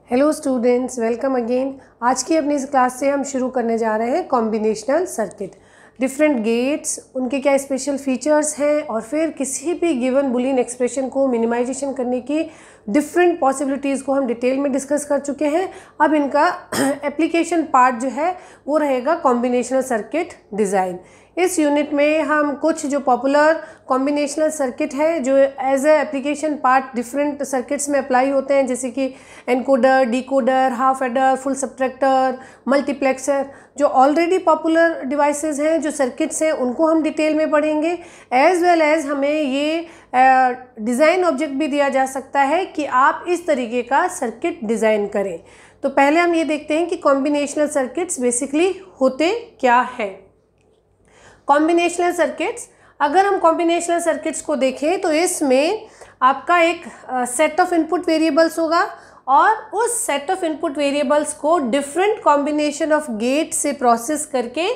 Hello students, welcome again. आज की अपनी इस क्लास से हम शुरू करने जा रहे हैं कॉम्बिनेशनल सर्किट। डिफरेंट गेट्स, उनके क्या स्पेशल फीचर्स हैं और फिर किसी भी गिवन बुलियन एक्सप्रेशन को मिनिमाइजेशन करने की डिफरेंट पॉसिबिलिटीज़ को हम डिटेल में डिस्कस कर चुके हैं। अब इनका एप्लीकेशन पार्ट जो है वो रहेगा कॉम्बिनेशनल सर्किट डिज़ाइन। इस यूनिट में हम कुछ जो पॉपुलर कॉम्बिनेशनल सर्किट है जो as a application part different circuits में अप्लाई होते हैं, जैसे कि encoder, decoder, half adder, full subtractor, multiplexer, जो ऑलरेडी पॉपुलर डिवाइसेस हैं, जो सर्किट्स हैं, उनको हम डिटेल में पढ़ेंगे। एज वेल एज हमें ये डिज़ाइन ऑब्जेक्ट भी दिया जा सकता है कि आप इस तरीके का सर्किट डिज़ाइन करें। तो पहले हम ये देखते हैं कि कॉम्बिनेशनल सर्किट्स बेसिकली होते क्या है। कॉम्बिनेशनल सर्किट्स, अगर हम कॉम्बिनेशनल सर्किट्स को देखें तो इसमें आपका एक सेट ऑफ इनपुट वेरिएबल्स होगा और उस सेट ऑफ इनपुट वेरिएबल्स को डिफरेंट कॉम्बिनेशन ऑफ गेट से प्रोसेस करके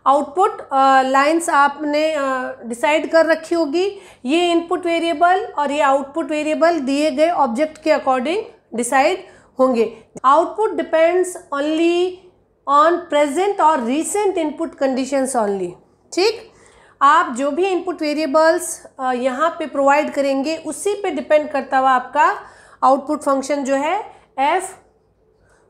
आउटपुट लाइंस आपने डिसाइड कर रखी होगी। ये इनपुट वेरिएबल और ये आउटपुट वेरिएबल दिए गए ऑब्जेक्ट के अकॉर्डिंग डिसाइड होंगे। Output depends only on present और रिसेंट इनपुट कंडीशंस ओनली। ठीक, आप जो भी इनपुट वेरिएबल्स यहाँ पे प्रोवाइड करेंगे उसी पे डिपेंड करता हुआ आपका आउटपुट फंक्शन जो है एफ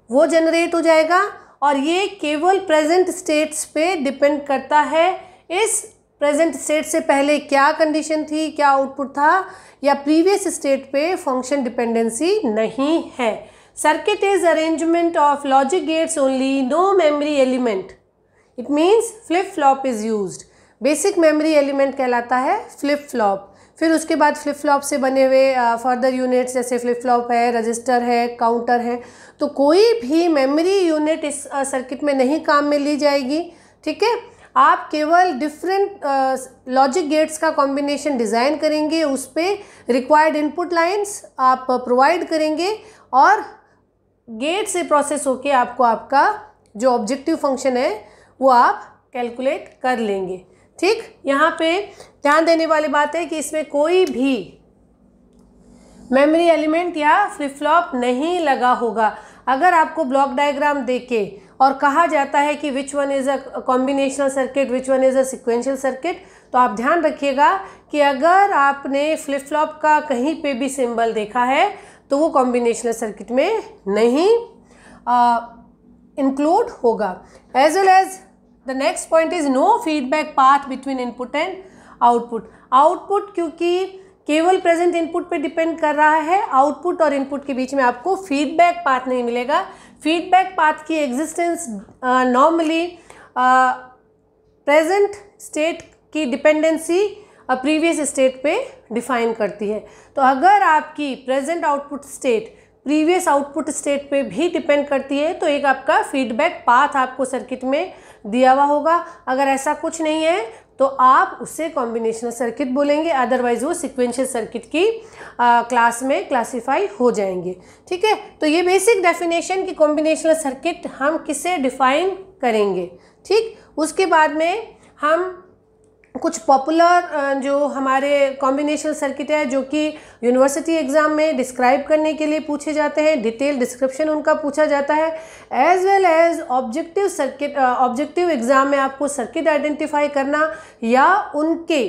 वो जनरेट हो जाएगा और ये केवल प्रेजेंट स्टेट्स पे डिपेंड करता है। इस प्रेजेंट स्टेट से पहले क्या कंडीशन थी, क्या आउटपुट था, या प्रीवियस स्टेट पे फंक्शन डिपेंडेंसी नहीं है। Circuit is arrangement of logic gates only, no memory element. It means flip flop is used. Basic memory element कहलाता है फ्लिप फ्लॉप। फिर उसके बाद फ्लिप फ्लॉप से बने हुए फर्दर यूनिट्स जैसे फ्लिप फ्लॉप है, रजिस्टर है, काउंटर है। तो कोई भी मेमोरी यूनिट इस सर्किट में नहीं काम में ली जाएगी। ठीक है, आप केवल डिफरेंट लॉजिक गेट्स का कॉम्बिनेशन डिज़ाइन करेंगे, उस पर रिक्वायर्ड इनपुट लाइन्स आप प्रोवाइड करेंगे और गेट से प्रोसेस होके आपको आपका जो ऑब्जेक्टिव फंक्शन है वो आप कैलकुलेट कर लेंगे। ठीक, यहाँ पे ध्यान देने वाली बात है कि इसमें कोई भी मेमोरी एलिमेंट या फ्लिप फ्लॉप नहीं लगा होगा। अगर आपको ब्लॉक डायग्राम देके और कहा जाता है कि which one is a combinational circuit, which one is a sequential circuit, तो आप ध्यान रखिएगा कि अगर आपने फ्लिप फ्लॉप का कहीं पे भी सिंबल देखा है तो वो कॉम्बिनेशनल सर्किट में नहीं इंक्लूड होगा। As well as the next point is no feedback path between input and output. Output क्योंकि केवल प्रेजेंट इनपुट पे डिपेंड कर रहा है, आउटपुट और इनपुट के बीच में आपको फीडबैक पाथ नहीं मिलेगा। फीडबैक पाथ की एग्जिस्टेंस नॉर्मली प्रेजेंट स्टेट की डिपेंडेंसी प्रीवियस स्टेट पे डिफाइन करती है। तो अगर आपकी present output state previous output state पे भी डिपेंड करती है तो एक आपका फीडबैक पाथ आपको सर्किट में दिया हुआ होगा। अगर ऐसा कुछ नहीं है तो आप उसे कॉम्बिनेशनल सर्किट बोलेंगे, अदरवाइज वो सिक्वेंशियल सर्किट की क्लास में क्लासिफाई हो जाएंगे। ठीक है, तो ये बेसिक डेफिनेशन कि कॉम्बिनेशनल सर्किट हम किसे डिफाइन करेंगे। ठीक, उसके बाद में हम कुछ पॉपुलर जो हमारे कॉम्बिनेशनल सर्किट है जो कि यूनिवर्सिटी एग्ज़ाम में डिस्क्राइब करने के लिए पूछे जाते हैं, डिटेल डिस्क्रिप्शन उनका पूछा जाता है। As well as objective circuit, objective exam में आपको सर्किट आइडेंटिफाई करना या उनके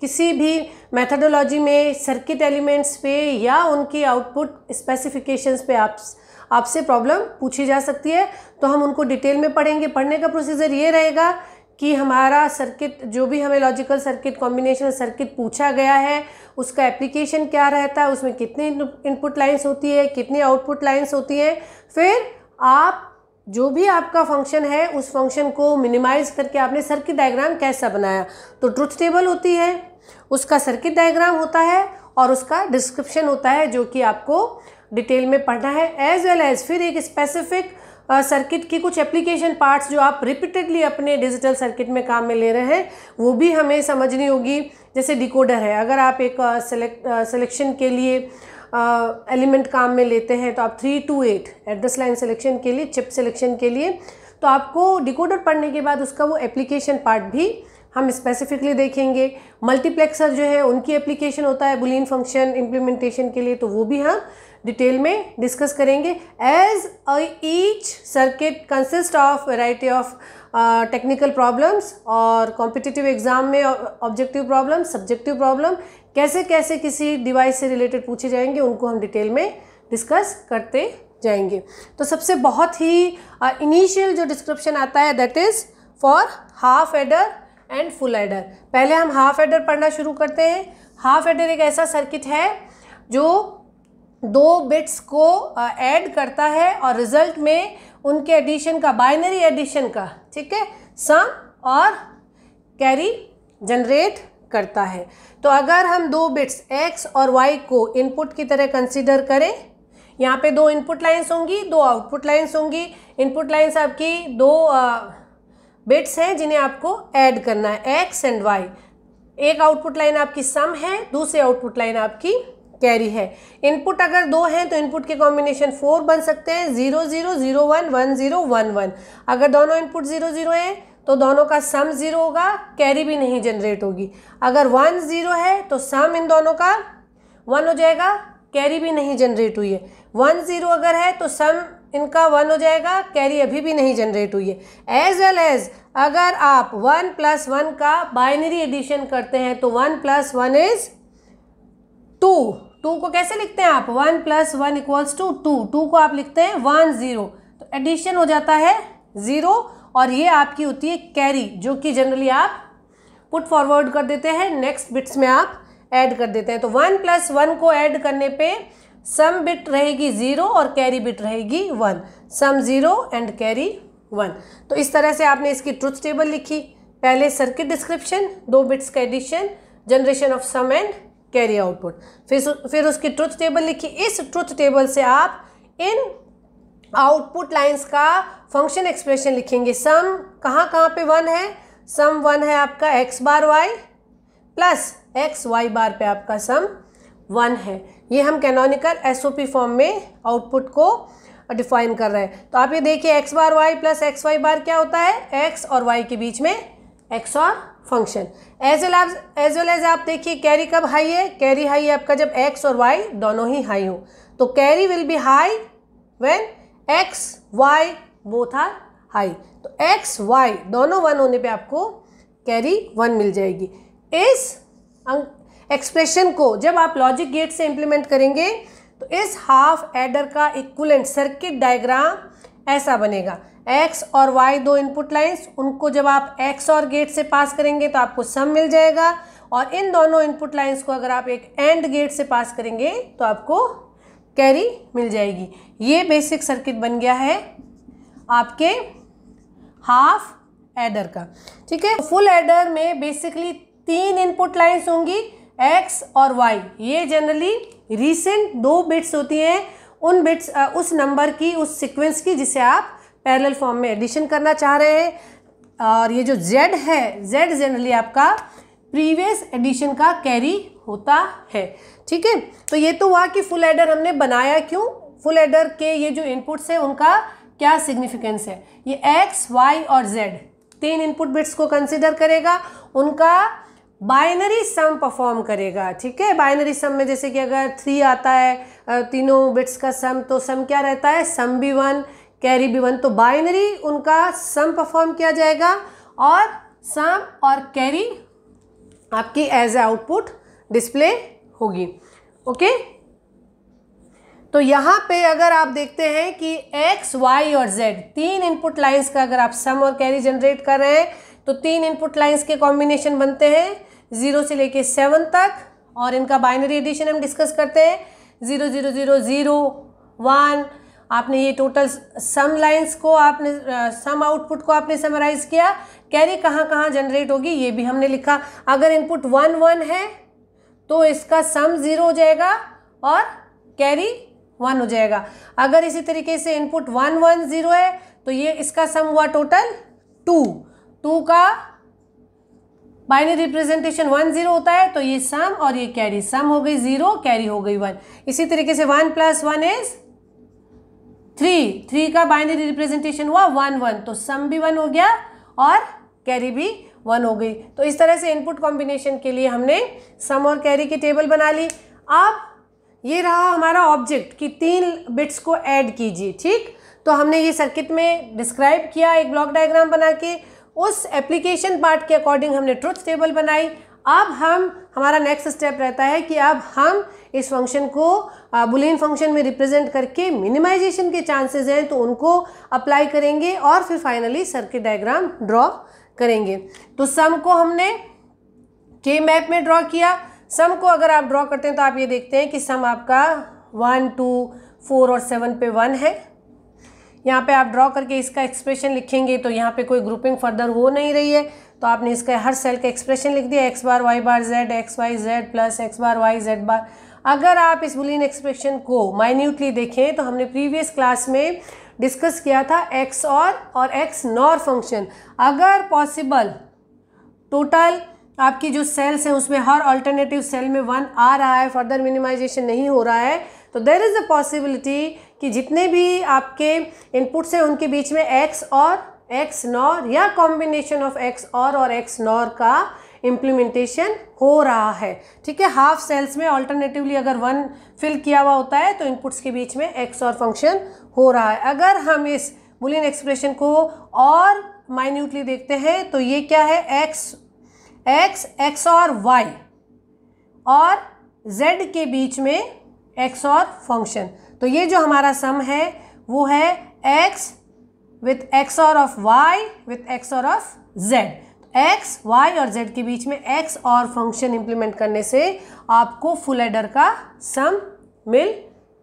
किसी भी मेथडोलॉजी में सर्किट एलिमेंट्स पे या उनकी आउटपुट स्पेसिफिकेशंस पे आपसे प्रॉब्लम पूछी जा सकती है, तो हम उनको डिटेल में पढ़ेंगे। पढ़ने का प्रोसीजर ये रहेगा कि हमारा सर्किट, जो भी हमें लॉजिकल सर्किट, कॉम्बिनेशनल सर्किट पूछा गया है, उसका एप्लीकेशन क्या रहता है, उसमें कितनी इनपुट लाइंस होती है, कितनी आउटपुट लाइंस होती हैं। फिर आप जो भी आपका फंक्शन है उस फंक्शन को मिनिमाइज करके आपने सर्किट डायग्राम कैसा बनाया। तो ट्रुथ टेबल होती है, उसका सर्किट डायग्राम होता है और उसका डिस्क्रिप्शन होता है जो कि आपको डिटेल में पढ़ना है। एज वेल एज फिर एक स्पेसिफिक सर्किट की कुछ एप्लीकेशन पार्ट्स जो आप रिपीटेडली अपने डिजिटल सर्किट में काम में ले रहे हैं वो भी हमें समझनी होगी। जैसे डिकोडर है, अगर आप एक सिलेक्शन के लिए एलिमेंट काम में लेते हैं तो आप 3 to 8 एड्रेस लाइन सिलेक्शन के लिए, चिप सिलेक्शन के लिए, तो आपको डिकोडर पढ़ने के बाद उसका वो एप्लीकेशन पार्ट भी हम स्पेसिफिकली देखेंगे। मल्टीप्लेक्सर जो है उनकी एप्लीकेशन होता है बुलियन फंक्शन इम्प्लीमेंटेशन के लिए, तो वो भी हम डिटेल में डिस्कस करेंगे। As each circuit consist of variety of technical problems और कॉम्पिटिटिव एग्जाम में ऑब्जेक्टिव प्रॉब्लम, सब्जेक्टिव प्रॉब्लम कैसे कैसे किसी डिवाइस से रिलेटेड पूछे जाएंगे उनको हम डिटेल में डिस्कस करते जाएंगे। तो सबसे बहुत ही इनिशियल जो डिस्क्रिप्शन आता है that is for half adder and full adder. पहले हम हाफ एडर पढ़ना शुरू करते हैं। हाफ एडर एक ऐसा सर्किट है जो 2 बिट्स को ऐड करता है और रिजल्ट में उनके एडिशन का, बाइनरी एडिशन का, ठीक है, सम और कैरी जनरेट करता है। तो अगर हम 2 बिट्स x और y को इनपुट की तरह कंसीडर करें, यहाँ पे 2 इनपुट लाइन्स होंगी, 2 आउटपुट लाइन्स होंगी। इनपुट लाइन्स आपकी 2 बिट्स हैं जिन्हें आपको ऐड करना है, x एंड y। एक आउटपुट लाइन आपकी सम है, दूसरी आउटपुट लाइन आपकी कैरी है। इनपुट अगर 2 हैं तो इनपुट के कॉम्बिनेशन 4 बन सकते हैं, 0 0 0 1 1 0 1 1। अगर दोनों इनपुट 0 0 हैं तो दोनों का सम 0 होगा, कैरी भी नहीं जनरेट होगी। अगर 1 0 है तो सम इन दोनों का 1 हो जाएगा, कैरी भी नहीं जनरेट हुई है। 1 0 अगर है तो सम इनका 1 हो जाएगा, कैरी अभी भी नहीं जनरेट हुई है। एज वेल एज अगर आप 1 + 1 का बाइनरी एडिशन करते हैं तो 1 + 1 इज 2। 2 को कैसे लिखते हैं आप? 1 + 1 = 2। 2 को आप लिखते हैं 1 0, तो एडिशन हो जाता है 0 और ये आपकी होती है कैरी, जो कि जनरली आप पुट फॉरवर्ड कर देते हैं, नेक्स्ट बिट्स में आप ऐड कर देते हैं। तो 1 + 1 को ऐड करने पे सम बिट रहेगी 0 और कैरी बिट रहेगी 1, सम 0 एंड कैरी 1। तो इस तरह से आपने इसकी ट्रुथ टेबल लिखी। पहले सर्किट डिस्क्रिप्शन, 2 बिट्स का addition, generation of sum and carry output, फिर उसकी ट्रुथ टेबल लिखी। इस ट्रुथ टेबल से आप इन आउटपुट लाइंस का फंक्शन एक्सप्रेशन लिखेंगे। सम कहाँ कहाँ पे 1 है? सम 1 है आपका x बार y प्लस x y बार पे आपका सम 1 है। ये हम कैनोनिकल SOP फॉर्म में आउटपुट को डिफाइन कर रहे हैं। तो आप ये देखिए x बार y प्लस x y बार क्या होता है? x और y के बीच में XOR function. As well as आप देखिए कैरी कब हाई है? कैरी हाई है आपका जब x और y दोनों ही हाई हो। तो carry will be high when x y both are high. तो x y दोनों 1 होने पे आपको कैरी 1 मिल जाएगी। इस एक्सप्रेशन को जब आप लॉजिक गेट से इंप्लीमेंट करेंगे तो इस हाफ एडर का इक्विवेलेंट सर्किट डायग्राम ऐसा बनेगा। x और y 2 इनपुट लाइंस, उनको जब आप x और गेट से पास करेंगे तो आपको सम मिल जाएगा, और इन दोनों इनपुट लाइंस को अगर आप एक एंड गेट से पास करेंगे तो आपको कैरी मिल जाएगी। ये बेसिक सर्किट बन गया है आपके हाफ एडर का, ठीक है। फुल एडर में बेसिकली 3 इनपुट लाइंस होंगी, x और y। ये जनरली रीसेंट 2 बिट्स होती हैं, उन बिट्स उस नंबर की, उस सीक्वेंस की जिसे आप पैरेलल फॉर्म में एडिशन करना चाह रहे हैं। और ये जो z है, z जनरली आपका प्रीवियस एडिशन का कैरी होता है, ठीक है। तो ये तो हुआ कि फुल एडर हमने बनाया क्यों, फुल एडर के ये जो इनपुट्स हैं उनका क्या सिग्निफिकेंस है। ये x, y और z 3 इनपुट बिट्स को कंसिडर करेगा, उनका बाइनरी सम परफॉर्म करेगा, ठीक है। बाइनरी सम में जैसे कि अगर 3 आता है तीनों बिट्स का सम, तो सम क्या रहता है? सम भी 1, कैरी भी 1। तो बाइनरी उनका सम परफॉर्म किया जाएगा और सम और कैरी आपकी एज ए आउटपुट डिस्प्ले होगी, ओके। तो यहाँ पे अगर आप देखते हैं कि x, y और z 3 इनपुट लाइंस का अगर आप सम और कैरी जनरेट कर रहे हैं तो 3 इनपुट लाइंस के कॉम्बिनेशन बनते हैं 0 से लेके 7 तक, और इनका बाइनरी एडिशन हम डिस्कस करते हैं 0 0 0 0 1। आपने ये टोटल सम लाइंस को, आपने सम आउटपुट को आपने समराइज किया। कैरी कहाँ कहाँ जनरेट होगी ये भी हमने लिखा। अगर इनपुट 1 1 है तो इसका सम 0 हो जाएगा और कैरी 1 हो जाएगा। अगर इसी तरीके से इनपुट 1 1 0 है तो ये इसका सम हुआ टोटल 2 का बाइनरी रिप्रेजेंटेशन 1 0 होता है, तो ये सम और ये कैरी, सम हो गई 0, कैरी हो गई 1। इसी तरीके से 1 + 1 इज 3 का बाइनरी रिप्रेजेंटेशन हुआ 1 1, तो सम भी 1 हो गया और कैरी भी 1 हो गई। तो इस तरह से इनपुट कॉम्बिनेशन के लिए हमने सम और कैरी की टेबल बना ली। अब ये रहा हमारा ऑब्जेक्ट कि 3 बिट्स को ऐड कीजिए, ठीक। तो हमने ये सर्किट में डिस्क्राइब किया एक ब्लॉक डायग्राम बना के, उस एप्लीकेशन पार्ट के अकॉर्डिंग हमने ट्रुथ टेबल बनाई। अब हमारा नेक्स्ट स्टेप रहता है कि अब हम इस फंक्शन को बुलियन फंक्शन में रिप्रेजेंट करके मिनिमाइजेशन के चांसेस हैं तो उनको अप्लाई करेंगे और फिर फाइनली सर्किट डायग्राम ड्रॉ करेंगे। तो सम को हमने के मैप में ड्रॉ किया। सम को अगर आप ड्रॉ करते हैं तो आप ये देखते हैं कि सम आपका 1, 2, 4 और 7 पे 1 है। यहाँ पे आप ड्रॉ करके इसका एक्सप्रेशन लिखेंगे तो यहाँ पे कोई ग्रुपिंग फर्दर हो नहीं रही है, तो आपने इसका हर सेल का एक्सप्रेशन लिख दिया, x बार y बार z x y z plus x बार y z बार। अगर आप इस बुलियन एक्सप्रेशन को माइन्यूटली देखें तो हमने प्रीवियस क्लास में डिस्कस किया था x और x नॉर फंक्शन। अगर पॉसिबल टोटल आपकी जो सेल्स हैं उसमें हर अल्टरनेटिव सेल में 1 आ रहा है, फर्दर मिनिमाइजेशन नहीं हो रहा है, तो देयर इज़ अ पॉसिबिलिटी कि जितने भी आपके इनपुट्स हैं उनके बीच में x और x नॉर या कॉम्बिनेशन ऑफ x और x नॉर का इम्प्लीमेंटेशन हो रहा है, ठीक है। हाफ सेल्स में अल्टरनेटिवली अगर 1 फिल किया हुआ होता है तो इनपुट्स के बीच में x और फंक्शन हो रहा है। अगर हम इस बुलियन एक्सप्रेशन को और माइन्यूटली देखते हैं तो ये क्या है, x और y और z के बीच में x और फंक्शन। तो ये जो हमारा सम है वो है x विथ x और ऑफ y विथ x और ऑफ z। x, y और z के बीच में x और फंक्शन इंप्लीमेंट करने से आपको फुल एडर का सम मिल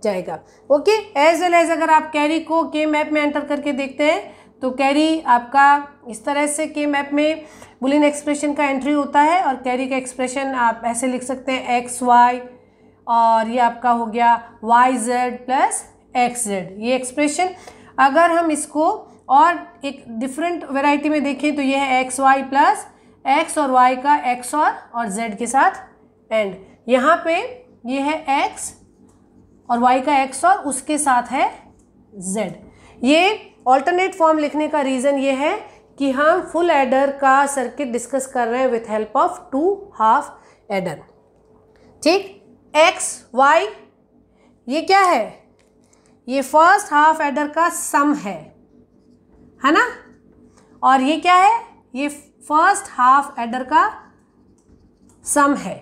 जाएगा। ओके, एज वेल एज अगर आप कैरी को के मैप में एंटर करके देखते हैं तो कैरी आपका इस तरह से के मैप में बुलियन एक्सप्रेशन का एंट्री होता है और कैरी का एक्सप्रेशन आप ऐसे लिख सकते हैं x y और ये आपका हो गया y z plus x z। ये एक्सप्रेशन अगर हम इसको और एक डिफरेंट वैरायटी में देखें तो ये है एक्स वाई प्लस एक्स और वाई का एक्स और जेड के साथ एंड। यहाँ पे ये है एक्स और वाई का एक्स और उसके साथ है जेड। ये ऑल्टरनेट फॉर्म लिखने का रीज़न ये है कि हम फुल एडर का सर्किट डिस्कस कर रहे हैं with help of 2 half adder, ठीक। एक्स वाई ये क्या है, ये फर्स्ट हाफ एडर का सम है ना, और ये क्या है, ये फर्स्ट हाफ एडर का सम है।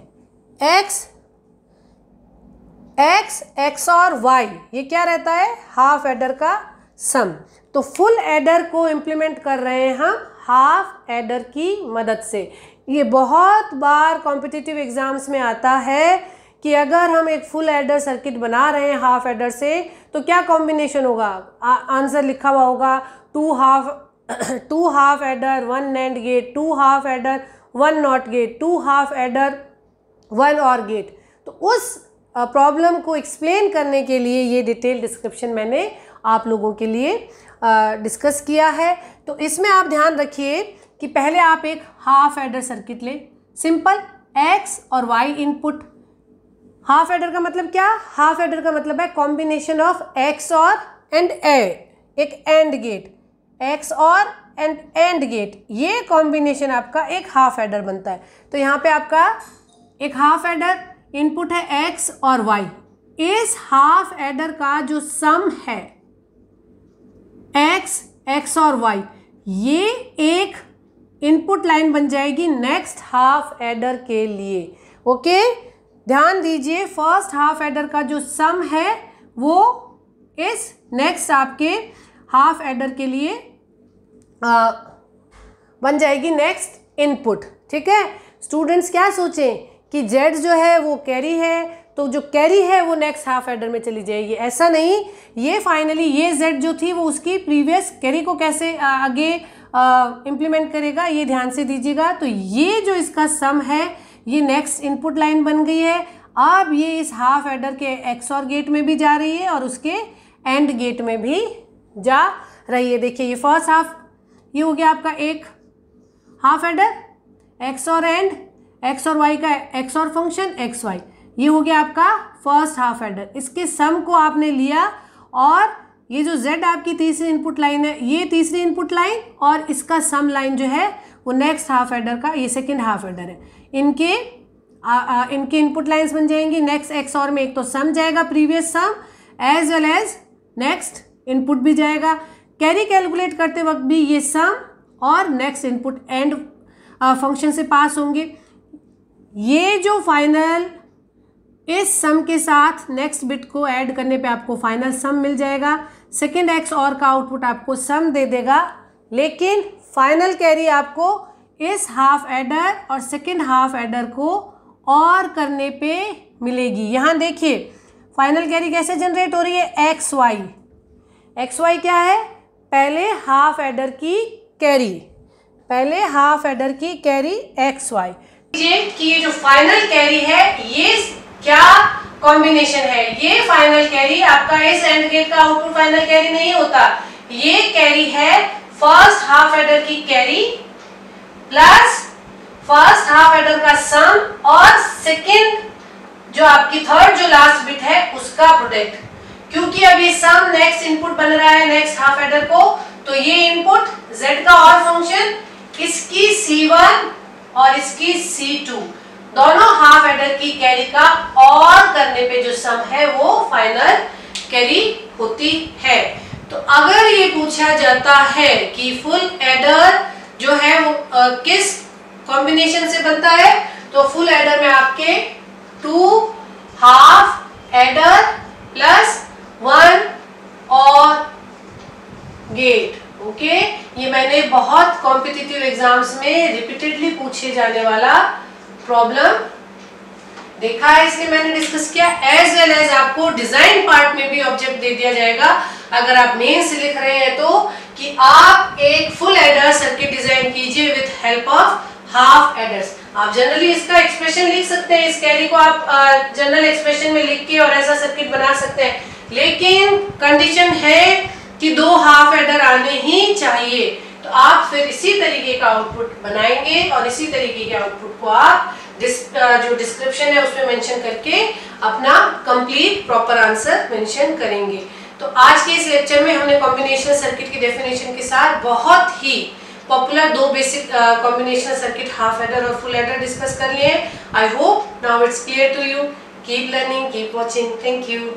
एक्स और वाई ये क्या रहता है, हाफ एडर का सम। तो फुल एडर को इम्प्लीमेंट कर रहे हैं हम हाफ एडर की मदद से। ये बहुत बार कॉम्पिटिटिव एग्जाम्स में आता है कि अगर हम एक फुल एडर सर्किट बना रहे हैं हाफ एडर से तो क्या कॉम्बिनेशन होगा, आंसर लिखा हुआ होगा 2 half adder 1 NAND gate, 2 half adder 1 NOT gate, 2 half adder 1 OR gate. तो उस प्रॉब्लम को एक्सप्लेन करने के लिए ये डिटेल डिस्क्रिप्शन मैंने आप लोगों के लिए डिस्कस किया है। तो इसमें आप ध्यान रखिए कि पहले आप एक हाफ एडर सर्किट लें, सिंपल x और y इनपुट। हाफ एडर का मतलब क्या, हाफ एडर का मतलब है कॉम्बिनेशन ऑफ x और एंड एक एंड गेट, x और एंड गेट, ये कॉम्बिनेशन आपका एक हाफ एडर बनता है। तो यहाँ पे आपका एक हाफ एडर इनपुट है x और y। इस हाफ एडर का जो सम है x और y, ये एक इनपुट लाइन बन जाएगी नेक्स्ट हाफ एडर के लिए। ओके, ध्यान दीजिए, फर्स्ट हाफ एडर का जो सम है वो इस नेक्स्ट आपके हाफ एडर के लिए बन जाएगी नेक्स्ट इनपुट, ठीक है। स्टूडेंट्स क्या सोचें कि z जो है वो कैरी है, तो जो कैरी है वो नेक्स्ट हाफ एडर में चली जाएगी, ऐसा नहीं। ये फाइनली ये z जो थी वो उसकी प्रीवियस कैरी को कैसे आगे इम्प्लीमेंट करेगा, ये ध्यान से दीजिएगा। तो ये जो इसका सम है ये नेक्स्ट इनपुट लाइन बन गई है। अब ये इस हाफ एडर के XOR गेट में भी जा रही है और उसके एंड गेट में भी जा रही है। देखिए ये फर्स्ट हाफ, ये हो गया आपका एक हाफ एडर x और एंड, x और y का XOR फंक्शन xy, ये हो गया आपका फर्स्ट हाफ एडर। इसके सम को आपने लिया और ये जो z आपकी तीसरी इनपुट लाइन है, ये तीसरी इनपुट लाइन और इसका सम लाइन जो है वो नेक्स्ट हाफ एडर का ये सेकेंड हाफ एडर है। इनके इनकी इनपुट लाइंस बन जाएंगी। नेक्स्ट XOR में एक तो सम जाएगा, previous sum, as well as next input भी जाएगा। कैरी कैलकुलेट करते वक्त भी ये सम और नेक्स्ट इनपुट एंड फंक्शन से पास होंगे। ये जो फाइनल इस सम के साथ नेक्स्ट बिट को ऐड करने पे आपको फाइनल सम मिल जाएगा। सेकेंड XOR का आउटपुट आपको सम दे देगा, लेकिन फाइनल कैरी आपको इस हाफ एडर और सेकेंड हाफ एडर को और करने पे मिलेगी। यहाँ देखिए फाइनल कैरी कैसे जनरेट हो रही है, XY क्या है, पहले हाफ एडर की कैरी, पहले हाफ एडर की कैरी XY। कि ये जो फाइनल कैरी है ये क्या कॉम्बिनेशन है, ये फाइनल कैरी आपका इस एंड गेट का आउटपुट फाइनल कैरी नहीं होता, ये कैरी है फर्स्ट हाफ एडर की carry plus first half adder का सम और सेकेंड जो आपकी थर्ड जो लास्ट बिट है उसका प्रोडक्ट। क्योंकि अब ये सम नेक्स्ट इनपुट बन रहा है नेक्स्ट हाफ एडर को, तो ये इनपुट Z का और फंक्शन, इसकी C1 और इसकी C2, दोनों हाफ एडर की कैरी का और करने पे जो सम है वो फाइनल कैरी होती है। तो अगर ये पूछा जाता है कि फुल एडर जो है वो किस कॉम्बिनेशन से बनता है, तो फुल एडर में आपके 2 हाफ एडर प्लस 1 और गेट। ओके, ये मैंने बहुत कॉम्पिटिटिव एग्जाम्स में रिपीटेडली पूछे जाने वाला प्रॉब्लम देखा है, इसलिए मैंने डिस्कस किया। एज वेल एज आपको डिजाइन पार्ट में भी ऑब्जेक्ट दे दिया जाएगा अगर आप मेन से लिख रहे हैं तो, कि आप एक फुल एडर सर्किट डिजाइन कीजिए with help of half aiders. आप जनरली इसका एक्सप्रेशन लिख सकते हैं, इस कैरी को आप जनरल एक्सप्रेशन में लिख के और ऐसा सर्किट बना सकते हैं, लेकिन कंडीशन है कि 2 हाफ एडर आने ही चाहिए। तो आप फिर इसी तरीके का आउटपुट बनाएंगे और इसी तरीके के आउटपुट को आप जो डिस्क्रिप्शन है उसमें मेंशन करके अपना कंप्लीट प्रॉपर आंसर मेंशन करेंगे। तो आज के इस लेक्चर में हमने कॉम्बिनेशनल सर्किट की डेफिनेशन के साथ बहुत ही popular 2 basic combinational circuit half adder और फुल एडर डिस्कस कर लिए। I hope now it's clear to you. Keep learning, keep watching. Thank you.